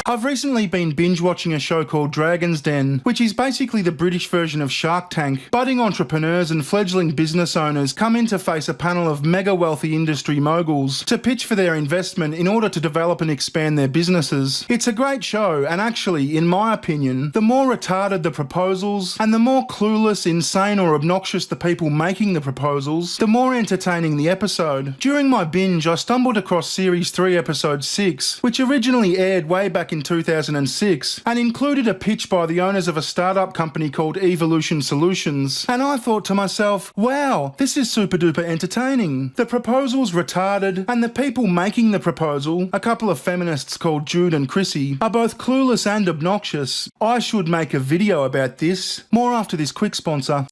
I've recently been binge-watching a show called Dragon's Den, which is basically the British version of Shark Tank. Budding entrepreneurs and fledgling business owners come in to face a panel of mega-wealthy industry moguls to pitch for their investment in order to develop and expand their businesses. It's a great show, and actually, in my opinion, the more retarded the proposals, and the more clueless, insane or obnoxious the people making the proposals, the more entertaining the episode. During my binge, I stumbled across Series 3 Episode 6, which originally aired way back in 2006, and included a pitch by the owners of a startup company called Evolution Solutions, and I thought to myself, wow, this is super duper entertaining. The proposal's retarded, and the people making the proposal, a couple of feminists called Jude and Chrissy, are both clueless and obnoxious. I should make a video about this. More after this quick sponsor.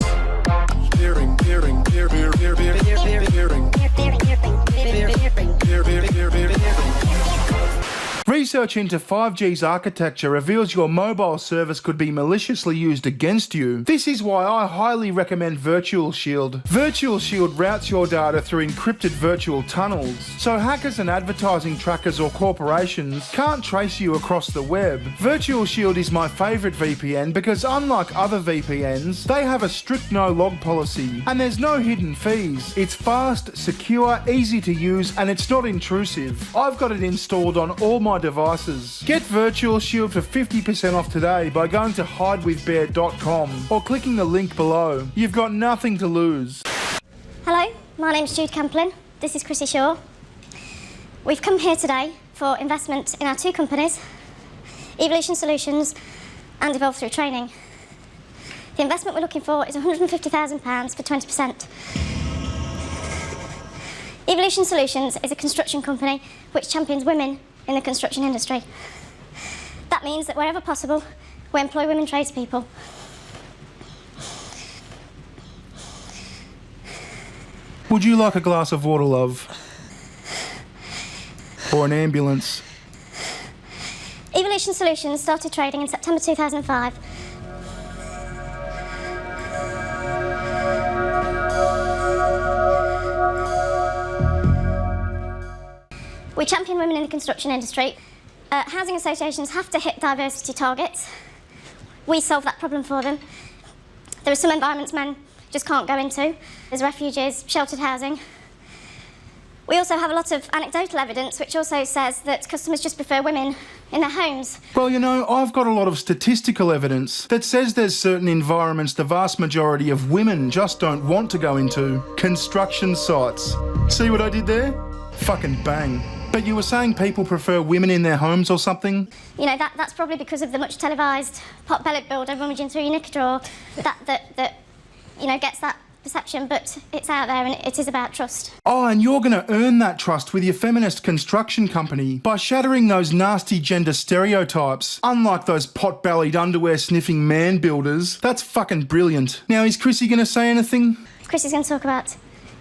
Research into 5G's architecture reveals your mobile service could be maliciously used against you. This is why I highly recommend VirtualShield. VirtualShield routes your data through encrypted virtual tunnels, so hackers and advertising trackers or corporations can't trace you across the web. VirtualShield is my favourite VPN because unlike other VPNs, they have a strict no-log policy, and there's no hidden fees. It's fast, secure, easy to use, and it's not intrusive. I've got it installed on all my devices. Get VirtualShield for 50% off today by going to hidewithbear.com or clicking the link below. You've got nothing to lose. Hello, my name's Jude Camplin. This is Chrissy Shaw. We've come here today for investment in our two companies, Evolution Solutions and Evolve Through Training. The investment we're looking for is £150,000 for 20%. Evolution Solutions is a construction company which champions women in the construction industry. That means that wherever possible, we employ women tradespeople. Would you like a glass of water, love? Or an ambulance? Evolution Solutions started trading in September 2005. We champion women in the construction industry. Housing associations have to hit diversity targets. We solve that problem for them. There are some environments men just can't go into. There's refuges, sheltered housing. We also have a lot of anecdotal evidence which also says that customers just prefer women in their homes. Well, you know, I've got a lot of statistical evidence that says there's certain environments the vast majority of women just don't want to go into. Construction sites. See what I did there? Fucking bang. But you were saying people prefer women in their homes or something? You know, that's probably because of the much televised pot-bellied builder rummaging through your knicker drawer that you know, gets that perception, but it's out there and it is about trust. Oh, and you're going to earn that trust with your feminist construction company by shattering those nasty gender stereotypes. Unlike those pot-bellied underwear-sniffing man builders. That's fucking brilliant. Now, is Chrissy going to say anything? Chrissy's going to talk about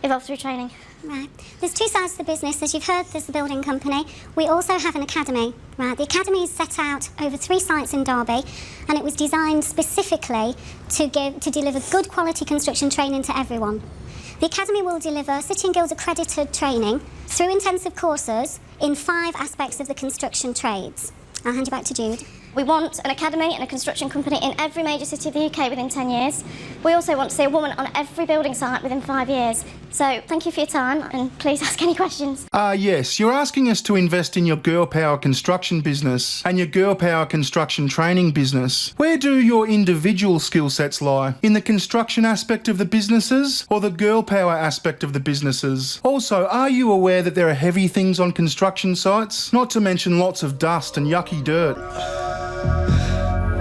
Evolve Through Training. Right. There's two sides to the business. As you've heard, there's the building company. We also have an academy. Right. The academy is set out over 3 sites in Derby, and it was designed specifically to deliver good quality construction training to everyone. The academy will deliver City and Guilds accredited training through intensive courses in 5 aspects of the construction trades. I'll hand you back to Jude. We want an academy and a construction company in every major city of the UK within 10 years. We also want to see a woman on every building site within 5 years. So thank you for your time, and please ask any questions. Yes, you're asking us to invest in your girl power construction business and your girl power construction training business. Where do your individual skill sets lie? In the construction aspect of the businesses or the girl power aspect of the businesses? Also, are you aware that there are heavy things on construction sites? Not to mention lots of dust and yucky dirt.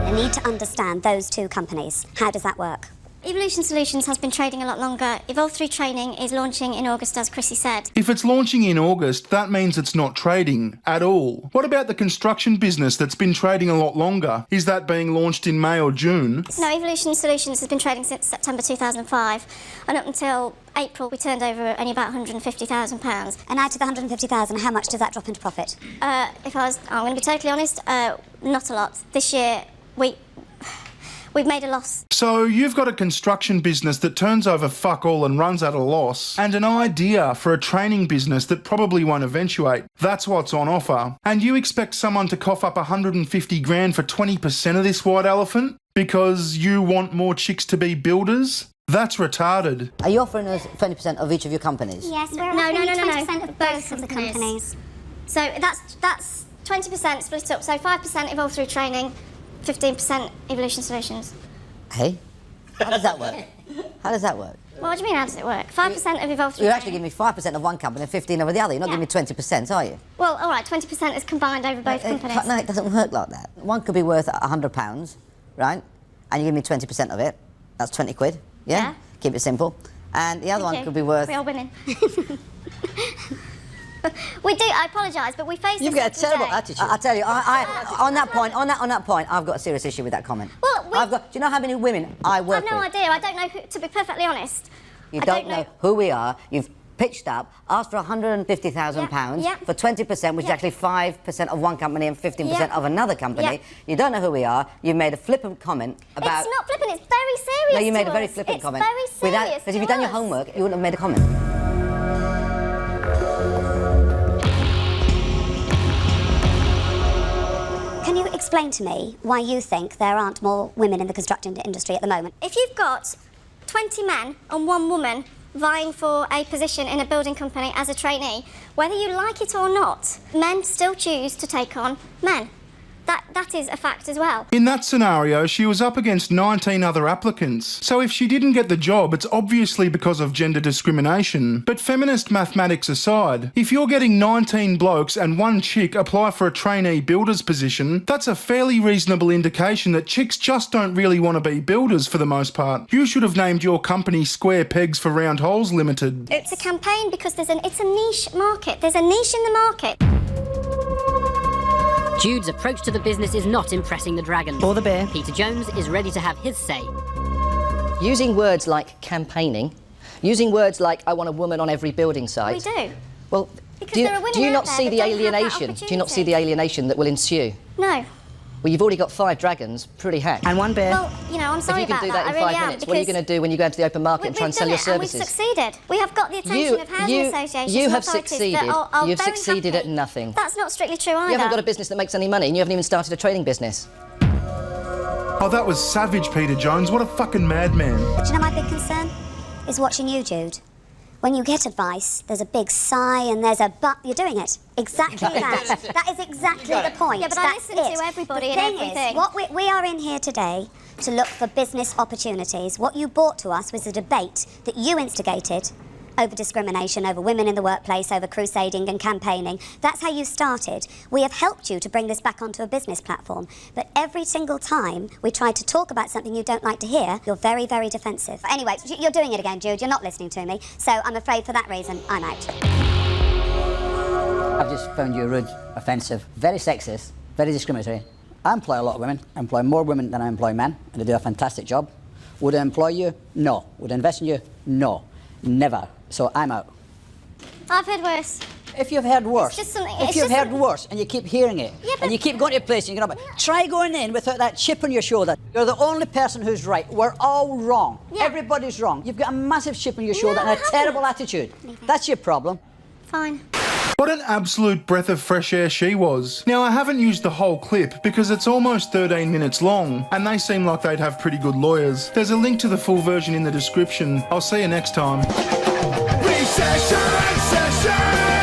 You need to understand those two companies. How does that work? Evolution Solutions has been trading a lot longer. Evolve Through Training is launching in August, as Chrissy said. If it's launching in August, that means it's not trading at all. What about the construction business that's been trading a lot longer? Is that being launched in May or June? No, Evolution Solutions has been trading since September 2005, and up until April we turned over only about £150,000. And out of the 150,000, how much does that drop into profit? I'm going to be totally honest, not a lot. This year we we've made a loss. So you've got a construction business that turns over fuck all and runs at a loss, and an idea for a training business that probably won't eventuate. That's what's on offer. And you expect someone to cough up 150 grand for 20% of this white elephant? Because you want more chicks to be builders? That's retarded. Are you offering us 20% of each of your companies? Yes, we're No, offering no, no, no, 20% no. of both of the companies. So that's 20% split up. So 5% evolve through training, 15% evolution solutions. Hey? How does that work? How does that work? Well, what do you mean, how does it work? 5% of evolve through You're training. actually giving me 5% of one company and 15 of the other. You're not Yeah. giving me 20%, are you? Well, all right, 20% is combined over both companies. No, it doesn't work like that. One could be worth £100, right? And you give me 20% of it. That's 20 quid, yeah? Yeah. Keep it simple. And the other Thank one you. could be worth... We are women. We do, I apologise, but we face You've this got a terrible every day. attitude. I tell you, on that point, I've got a serious issue with that comment. Well, do you know how many women I work I've no with? idea. I don't know who, to be perfectly honest. You I don't know who we are. You've pitched up, asked for £150,000 Yeah. for 20%, which is Yeah. actually 5% of one company and 15% Yeah. of another company. Yeah. You don't know who we are. You've made a flippant comment about... It's not flippant, it's very serious. No, you made to a very us. flippant it's comment. It's very serious. Because if you'd to done your us. homework, you wouldn't have made a comment. Can you explain to me why you think there aren't more women in the construction industry at the moment? If you've got 20 men and 1 woman vying for a position in a building company as a trainee, whether you like it or not, men still choose to take on men. That is a fact as well. In that scenario, she was up against 19 other applicants. So if she didn't get the job, it's obviously because of gender discrimination. But feminist mathematics aside, if you're getting 19 blokes and 1 chick apply for a trainee builder's position, that's a fairly reasonable indication that chicks just don't really want to be builders for the most part. You should have named your company Square Pegs for Round Holes Limited. It's a campaign because it's a niche market. There's a niche in the market. Jude's approach to the business is not impressing the dragon. Or the bear. Peter Jones is ready to have his say. Using words like campaigning, using words like I want a woman on every building site. We do. Well, Because do you, there are women do you out not there see that the don't have that alienation? Do you not see the opportunity. alienation that will ensue? No. Well, you've already got 5 dragons, pretty hacked. And 1 bear. Well, you know, I'm If sorry you can about do that. that in I really 5 am. minutes, what are you because going to do when you go into the open market and try and sell your we've done it, services? and we've succeeded. We have got the attention of housing associations. you and have authorities succeeded. That are You've very succeeded happy. at nothing. That's not strictly true either. You haven't got a business that makes any money, and you haven't even started a trading business. Oh, that was savage, Peter Jones. What a fucking madman. But you know my big concern? Is watching you, Jude. When you get advice, there's a big sigh and there's a but. You're doing it. Exactly that. That is exactly the point. Yeah, but I That's listen it. to everybody the and thing everything. Is, what we are in here today to look for business opportunities. What you brought to us was a debate that you instigated over discrimination, over women in the workplace, over crusading and campaigning. That's how you started. We have helped you to bring this back onto a business platform. But every single time we try to talk about something you don't like to hear, you're very, very defensive. Anyway, you're doing it again, Jude. You're not listening to me. So I'm afraid for that reason, I'm out. I've just found you rude, offensive, very sexist, very discriminatory. I employ a lot of women. I employ more women than I employ men, and they do a fantastic job. Would I employ you? No. Would I invest in you? No. Never. So I'm out. I've heard worse. If you've heard worse, just something- if it's you've just heard some- worse and you keep hearing it, Yeah, but- and you keep going to a place and you go, try going in without that chip on your shoulder. You're the only person who's right. We're all wrong. Yeah. Everybody's wrong. You've got a massive chip on your shoulder No, and I a haven't. terrible attitude. That's your problem. Fine. What an absolute breath of fresh air she was. Now, I haven't used the whole clip because it's almost 13 minutes long, and they seem like they'd have pretty good lawyers. There's a link to the full version in the description. I'll see you next time. Recession, recession.